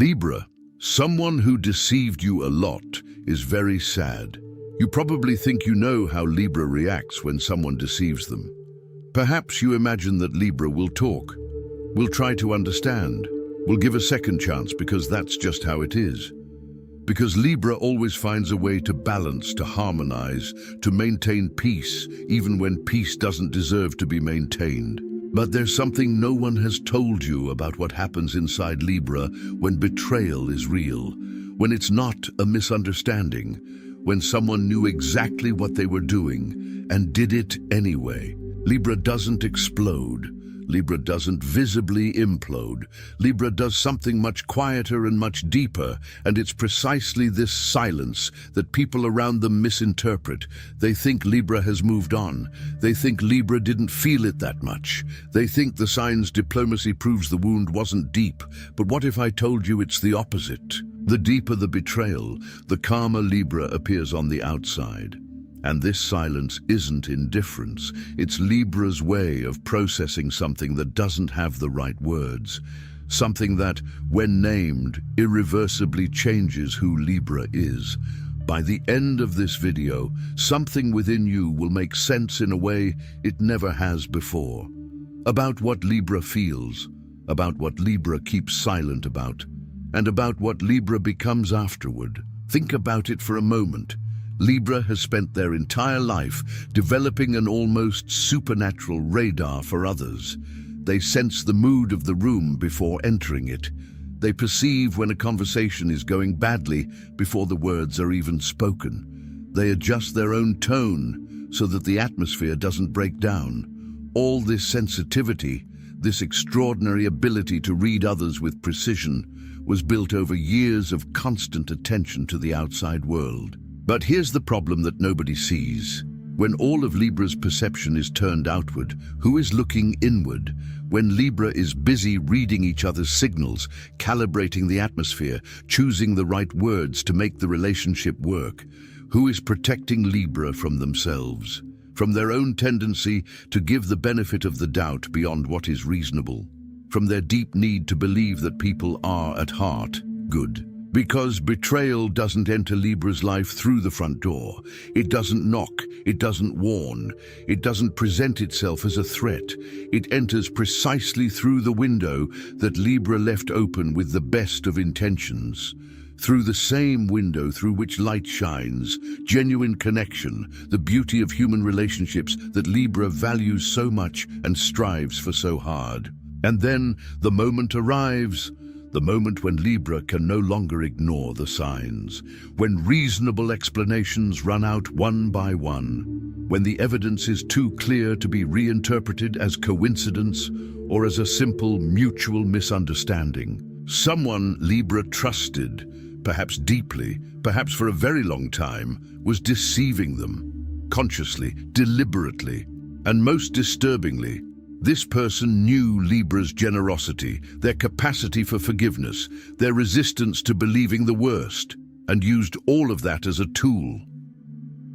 Libra, someone who deceived you a lot is very sad. You probably think you know how Libra reacts when someone deceives them. Perhaps you imagine that Libra will talk, will try to understand, will give a second chance because that's just how it is. Because Libra always finds a way to balance, to harmonize, to maintain peace, even when peace doesn't deserve to be maintained. But there's something no one has told you about what happens inside Libra when betrayal is real, when it's not a misunderstanding, when someone knew exactly what they were doing and did it anyway. Libra doesn't explode. Libra doesn't visibly implode. Libra does something much quieter and much deeper, and it's precisely this silence that people around them misinterpret. They think Libra has moved on. They think Libra didn't feel it that much. They think the signs diplomacy proves the wound wasn't deep. But what if I told you it's the opposite? The deeper the betrayal, the calmer Libra appears on the outside. And this silence isn't indifference. It's Libra's way of processing something that doesn't have the right words. Something that, when named, irreversibly changes who Libra is. By the end of this video, something within you will make sense in a way it never has before. About what Libra feels, about what Libra keeps silent about, and about what Libra becomes afterward. Think about it for a moment. Libra has spent their entire life developing an almost supernatural radar for others. They sense the mood of the room before entering it. They perceive when a conversation is going badly before the words are even spoken. They adjust their own tone so that the atmosphere doesn't break down. All this sensitivity, this extraordinary ability to read others with precision, was built over years of constant attention to the outside world. But here's the problem that nobody sees. When all of Libra's perception is turned outward, who is looking inward? When Libra is busy reading each other's signals, calibrating the atmosphere, choosing the right words to make the relationship work, who is protecting Libra from themselves, from their own tendency to give the benefit of the doubt beyond what is reasonable, from their deep need to believe that people are, at heart, good? Because betrayal doesn't enter Libra's life through the front door. It doesn't knock, it doesn't warn, it doesn't present itself as a threat. It enters precisely through the window that Libra left open with the best of intentions. Through the same window through which light shines, genuine connection, the beauty of human relationships that Libra values so much and strives for so hard. And then the moment arrives, the moment when Libra can no longer ignore the signs, when reasonable explanations run out one by one, when the evidence is too clear to be reinterpreted as coincidence or as a simple mutual misunderstanding. Someone Libra trusted, perhaps deeply, perhaps for a very long time, was deceiving them, consciously, deliberately, and most disturbingly, this person knew Libra's generosity, their capacity for forgiveness, their resistance to believing the worst, and used all of that as a tool.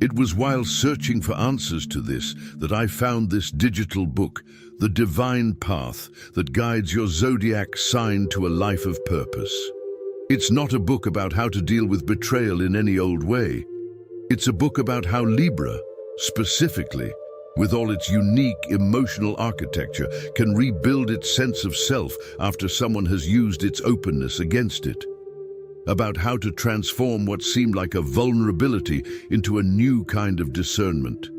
It was while searching for answers to this that I found this digital book, The Divine Path, that guides your zodiac sign to a life of purpose. It's not a book about how to deal with betrayal in any old way. It's a book about how Libra, specifically, with all its unique emotional architecture, can rebuild its sense of self after someone has used its openness against it. About how to transform what seemed like a vulnerability into a new kind of discernment.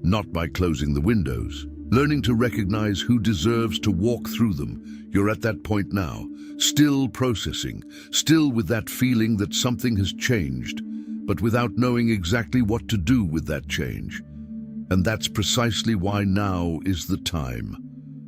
Not by closing the windows. Learning to recognize who deserves to walk through them. You're at that point now, still processing, still with that feeling that something has changed, but without knowing exactly what to do with that change. And that's precisely why now is the time.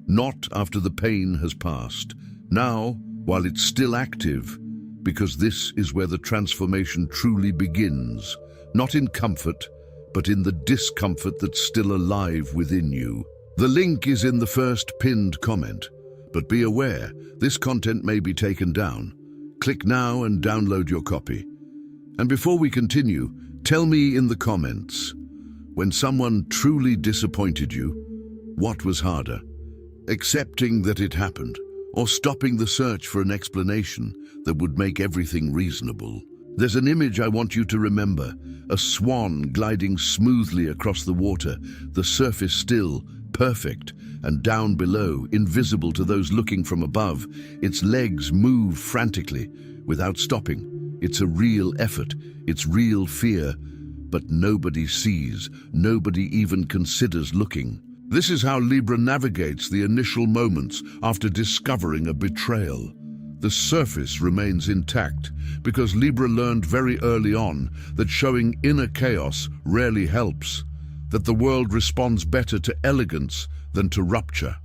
Not after the pain has passed. Now, while it's still active, because this is where the transformation truly begins. Not in comfort, but in the discomfort that's still alive within you. The link is in the first pinned comment. But be aware, this content may be taken down. Click now and download your copy. And before we continue, tell me in the comments, when someone truly disappointed you, what was harder? Accepting that it happened, or stopping the search for an explanation that would make everything reasonable. There's an image I want you to remember, a swan gliding smoothly across the water, the surface still, perfect, and down below, invisible to those looking from above, its legs move frantically, without stopping. It's a real effort, it's real fear, but nobody sees, nobody even considers looking. This is how Libra navigates the initial moments after discovering a betrayal. The surface remains intact because Libra learned very early on that showing inner chaos rarely helps, that the world responds better to elegance than to rupture,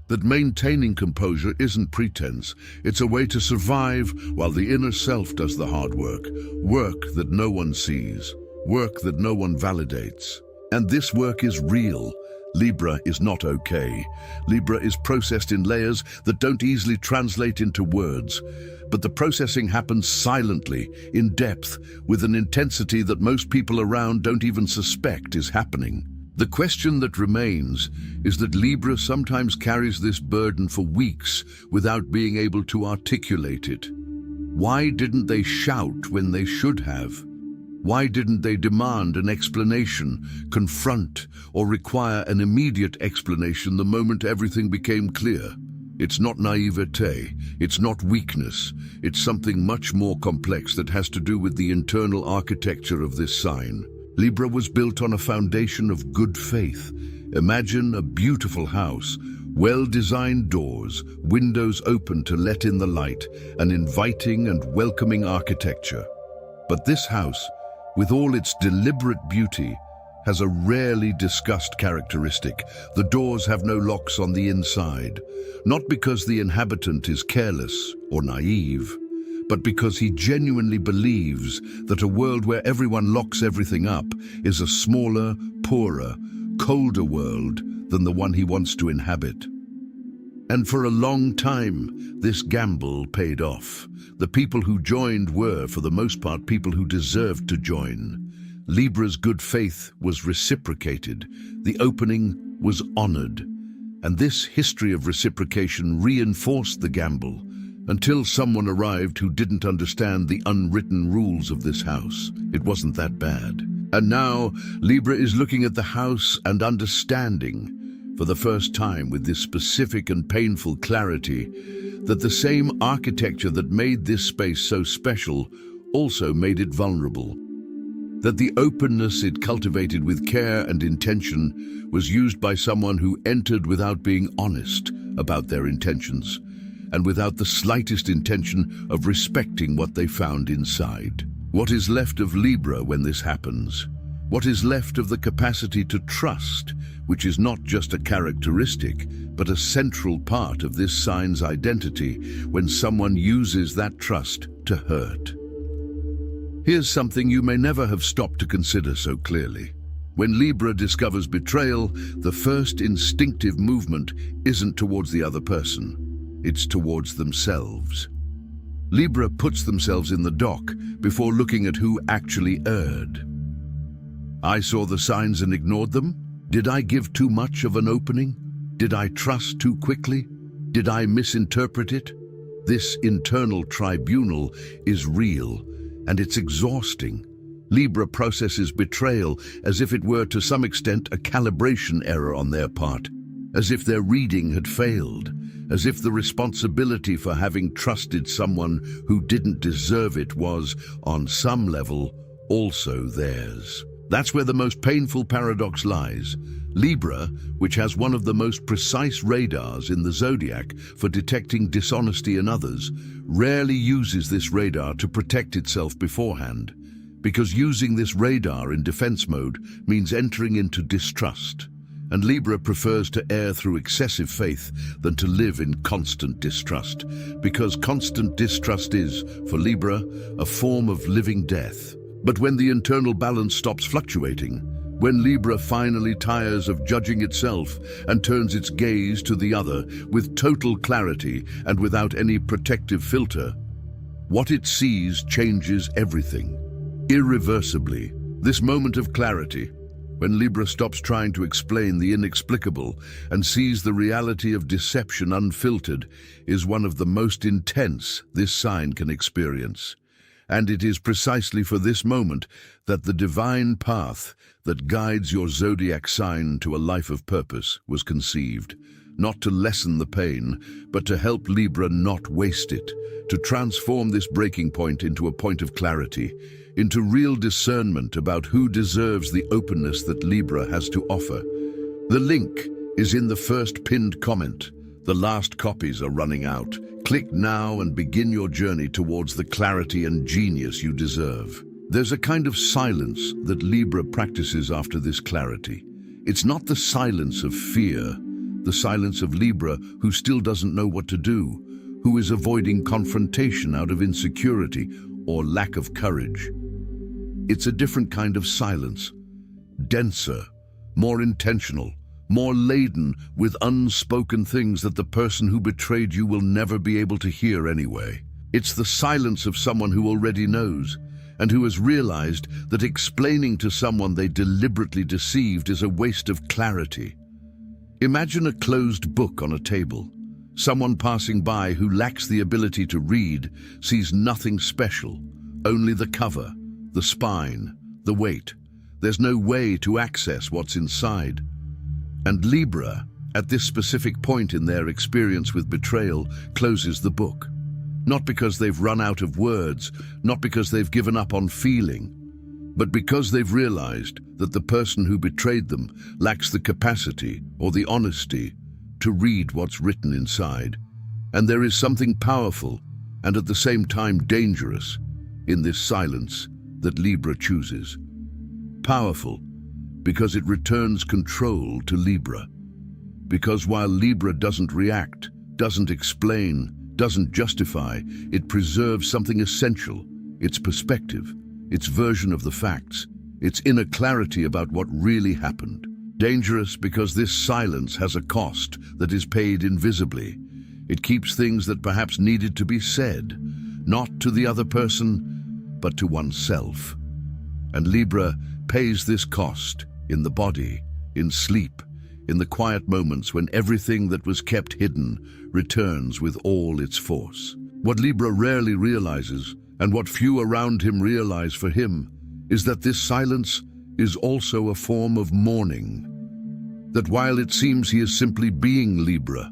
that maintaining composure isn't pretense, it's a way to survive while the inner self does the hard work, work that no one sees, work that no one validates. And this work is real. Libra is not okay. Libra is processed in layers that don't easily translate into words, but the processing happens silently, in depth, with an intensity that most people around don't even suspect is happening. The question that remains is that Libra sometimes carries this burden for weeks without being able to articulate it. Why didn't they shout when they should have? Why didn't they demand an explanation, confront, or require an immediate explanation the moment everything became clear? It's not naivete, it's not weakness, it's something much more complex that has to do with the internal architecture of this sign. Libra was built on a foundation of good faith. Imagine a beautiful house, well-designed doors, windows open to let in the light, an inviting and welcoming architecture. But this house, with all its deliberate beauty, has a rarely discussed characteristic. The doors have no locks on the inside, not because the inhabitant is careless or naive, but because he genuinely believes that a world where everyone locks everything up is a smaller, poorer, colder world than the one he wants to inhabit. And for a long time, this gamble paid off. The people who joined were, for the most part, people who deserved to join. Libra's good faith was reciprocated. The opening was honored. And this history of reciprocation reinforced the gamble until someone arrived who didn't understand the unwritten rules of this house. It wasn't that bad. And now, Libra is looking at the house and understanding, for the first time with this specific and painful clarity, that the same architecture that made this space so special also made it vulnerable. That the openness it cultivated with care and intention was used by someone who entered without being honest about their intentions, and without the slightest intention of respecting what they found inside. What is left of Libra when this happens? What is left of the capacity to trust, which is not just a characteristic, but a central part of this sign's identity when someone uses that trust to hurt? Here's something you may never have stopped to consider so clearly. When Libra discovers betrayal, the first instinctive movement isn't towards the other person, it's towards themselves. Libra puts themselves in the dock before looking at who actually erred. I saw the signs and ignored them? Did I give too much of an opening? Did I trust too quickly? Did I misinterpret it? This internal tribunal is real, and it's exhausting. Libra processes betrayal as if it were to some extent a calibration error on their part, as if their reading had failed, as if the responsibility for having trusted someone who didn't deserve it was, on some level, also theirs. That's where the most painful paradox lies. Libra, which has one of the most precise radars in the zodiac for detecting dishonesty in others, rarely uses this radar to protect itself beforehand, because using this radar in defense mode means entering into distrust. And Libra prefers to err through excessive faith than to live in constant distrust, because constant distrust is, for Libra, a form of living death. But when the internal balance stops fluctuating, when Libra finally tires of judging itself and turns its gaze to the other with total clarity and without any protective filter, what it sees changes everything. Irreversibly, this moment of clarity, when Libra stops trying to explain the inexplicable and sees the reality of deception unfiltered, is one of the most intense this sign can experience. And it is precisely for this moment that the divine path that guides your zodiac sign to a life of purpose was conceived, not to lessen the pain, but to help Libra not waste it, to transform this breaking point into a point of clarity, into real discernment about who deserves the openness that Libra has to offer. The link is in the first pinned comment. The last copies are running out. Click now and begin your journey towards the clarity and genius you deserve. There's a kind of silence that Libra practices after this clarity. It's not the silence of fear, the silence of Libra who still doesn't know what to do, who is avoiding confrontation out of insecurity or lack of courage. It's a different kind of silence, denser, more intentional, more laden with unspoken things that the person who betrayed you will never be able to hear anyway. It's the silence of someone who already knows, and who has realized that explaining to someone they deliberately deceived is a waste of clarity. Imagine a closed book on a table. Someone passing by who lacks the ability to read sees nothing special, only the cover, the spine, the weight. There's no way to access what's inside. And Libra, at this specific point in their experience with betrayal, closes the book. Not because they've run out of words, not because they've given up on feeling, but because they've realized that the person who betrayed them lacks the capacity or the honesty to read what's written inside. And there is something powerful and at the same time dangerous in this silence that Libra chooses. Powerful because it returns control to Libra. Because while Libra doesn't react, doesn't explain, doesn't justify, it preserves something essential, its perspective, its version of the facts, its inner clarity about what really happened. Dangerous because this silence has a cost that is paid invisibly. It keeps things that perhaps needed to be said, not to the other person, but to oneself. And Libra pays this cost in the body, in sleep, in the quiet moments when everything that was kept hidden returns with all its force. What Libra rarely realizes, and what few around him realize for him, is that this silence is also a form of mourning. That while it seems he is simply being Libra,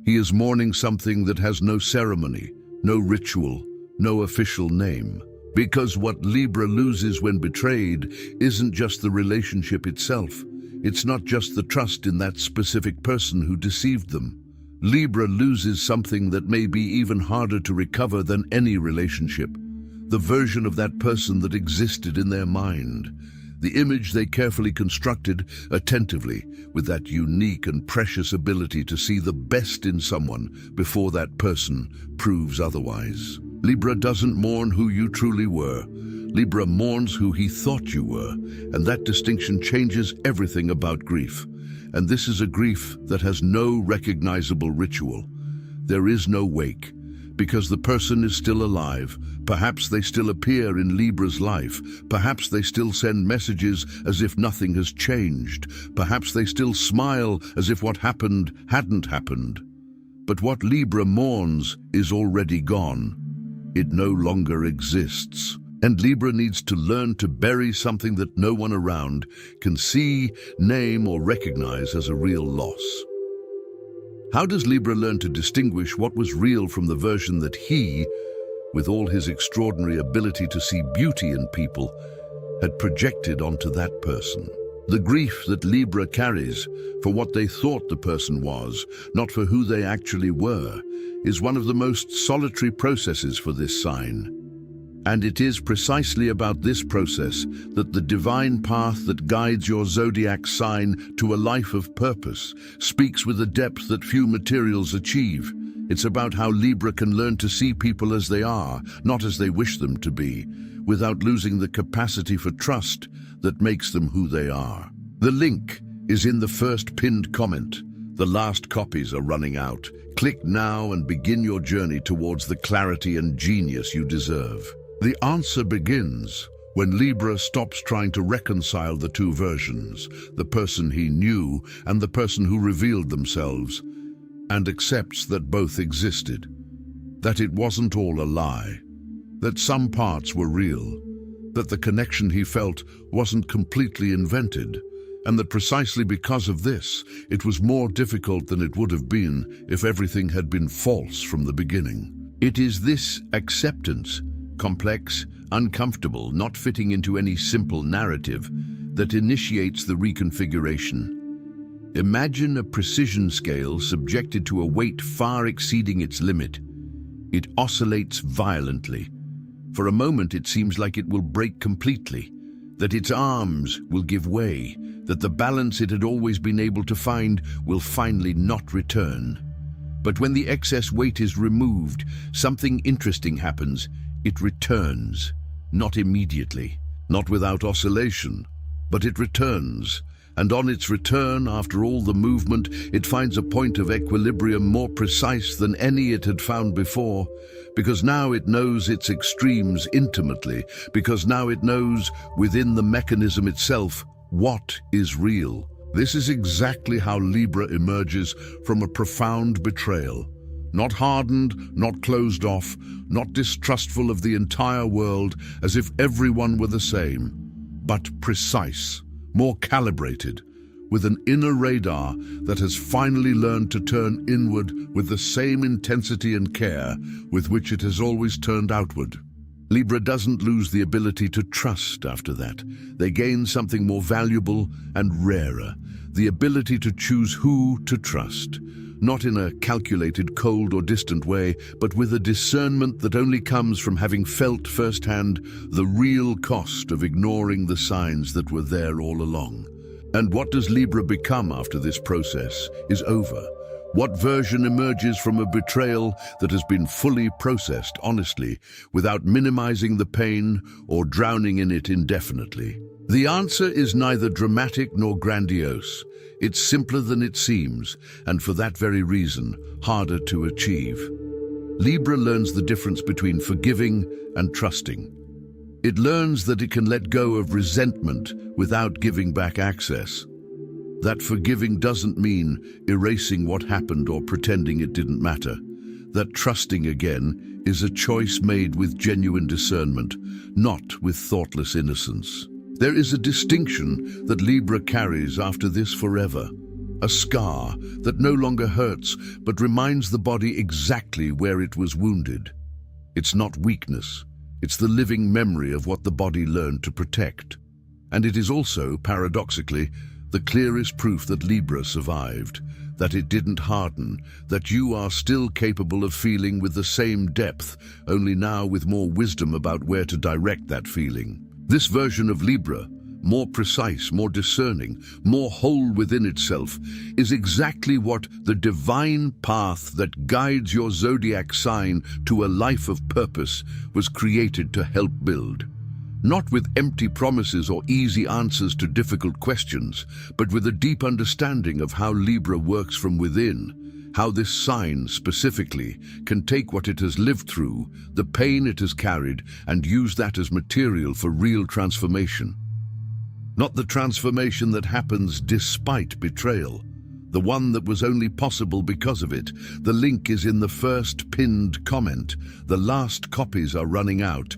he is mourning something that has no ceremony, no ritual, no official name. Because what Libra loses when betrayed isn't just the relationship itself. It's not just the trust in that specific person who deceived them. Libra loses something that may be even harder to recover than any relationship. The version of that person that existed in their mind. The image they carefully constructed attentively with that unique and precious ability to see the best in someone before that person proves otherwise. Libra doesn't mourn who you truly were. Libra mourns who he thought you were, and that distinction changes everything about grief. And this is a grief that has no recognizable ritual. There is no wake, because the person is still alive. Perhaps they still appear in Libra's life. Perhaps they still send messages as if nothing has changed. Perhaps they still smile as if what happened hadn't happened. But what Libra mourns is already gone. It no longer exists. And Libra needs to learn to bury something that no one around can see, name, or recognize as a real loss. How does Libra learn to distinguish what was real from the version that he, with all his extraordinary ability to see beauty in people, had projected onto that person? The grief that Libra carries for what they thought the person was, not for who they actually were, is one of the most solitary processes for this sign. And it is precisely about this process that the divine path that guides your zodiac sign to a life of purpose speaks with a depth that few materials achieve. It's about how Libra can learn to see people as they are, not as they wish them to be, without losing the capacity for trust that makes them who they are. The link is in the first pinned comment. The last copies are running out. Click now and begin your journey towards the clarity and genius you deserve. The answer begins When Libra stops trying to reconcile the two versions, the person he knew and the person who revealed themselves, and accepts that both existed, that it wasn't all a lie, that some parts were real, that the connection he felt wasn't completely invented, and that precisely because of this, it was more difficult than it would have been if everything had been false from the beginning. It is this acceptance, complex, uncomfortable, not fitting into any simple narrative, that initiates the reconfiguration. Imagine a precision scale subjected to a weight far exceeding its limit. It oscillates violently. For a moment it seems like it will break completely, that its arms will give way, that the balance it had always been able to find will finally not return. But when the excess weight is removed, something interesting happens. It returns, not immediately, not without oscillation, but it returns. And on its return, after all the movement, it finds a point of equilibrium more precise than any it had found before, because now it knows its extremes intimately, because now it knows, within the mechanism itself, what is real. This is exactly how Libra emerges from a profound betrayal. Not hardened, not closed off, not distrustful of the entire world as if everyone were the same, but precise, more calibrated, with an inner radar that has finally learned to turn inward with the same intensity and care with which it has always turned outward. Libra doesn't lose the ability to trust after that. They gain something more valuable and rarer, the ability to choose who to trust, not in a calculated, cold or distant way, but with a discernment that only comes from having felt firsthand the real cost of ignoring the signs that were there all along. And what does Libra become after this process is over? What version emerges from a betrayal that has been fully processed honestly, without minimizing the pain or drowning in it indefinitely? The answer is neither dramatic nor grandiose. It's simpler than it seems, and for that very reason, harder to achieve. Libra learns the difference between forgiving and trusting. It learns that it can let go of resentment without giving back access. That forgiving doesn't mean erasing what happened or pretending it didn't matter. That trusting again is a choice made with genuine discernment, not with thoughtless innocence. There is a distinction that Libra carries after this forever, a scar that no longer hurts but reminds the body exactly where it was wounded. It's not weakness, it's the living memory of what the body learned to protect. And it is also, paradoxically, the clearest proof that Libra survived, that it didn't harden, that you are still capable of feeling with the same depth, only now with more wisdom about where to direct that feeling. This version of Libra, more precise, more discerning, more whole within itself, is exactly what the divine path that guides your zodiac sign to a life of purpose was created to help build. Not with empty promises or easy answers to difficult questions, but with a deep understanding of how Libra works from within, how this sign specifically can take what it has lived through, the pain it has carried, and use that as material for real transformation. Not the transformation that happens despite betrayal, the one that was only possible because of it. The link is in the first pinned comment. The last copies are running out.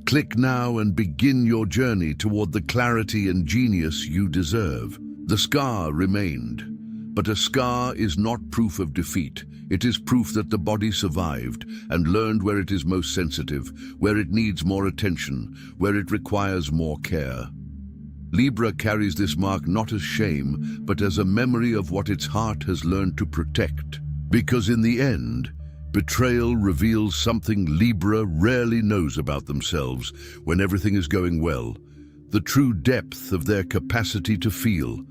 Click now and begin your journey toward the clarity and genius you deserve. The scar remained, but a scar is not proof of defeat. It is proof that the body survived and learned where it is most sensitive, where it needs more attention, where it requires more care. Libra carries this mark not as shame, but as a memory of what its heart has learned to protect. Because in the end, betrayal reveals something Libra rarely knows about themselves when everything is going well, the true depth of their capacity to feel,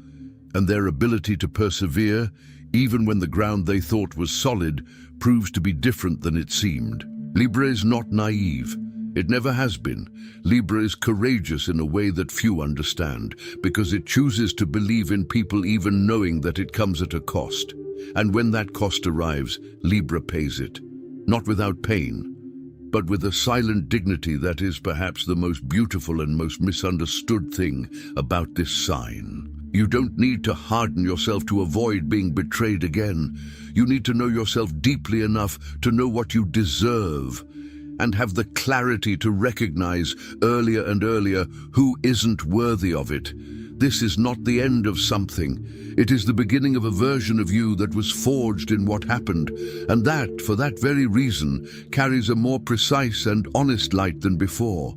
and their ability to persevere, even when the ground they thought was solid proves to be different than it seemed. Libra is not naive. It never has been. Libra is courageous in a way that few understand, because it chooses to believe in people even knowing that it comes at a cost. And when that cost arrives, Libra pays it. Not without pain, but with a silent dignity that is perhaps the most beautiful and most misunderstood thing about this sign. You don't need to harden yourself to avoid being betrayed again. You need to know yourself deeply enough to know what you deserve, and have the clarity to recognize earlier and earlier who isn't worthy of it. This is not the end of something. It is the beginning of a version of you that was forged in what happened, and that, for that very reason, carries a more precise and honest light than before.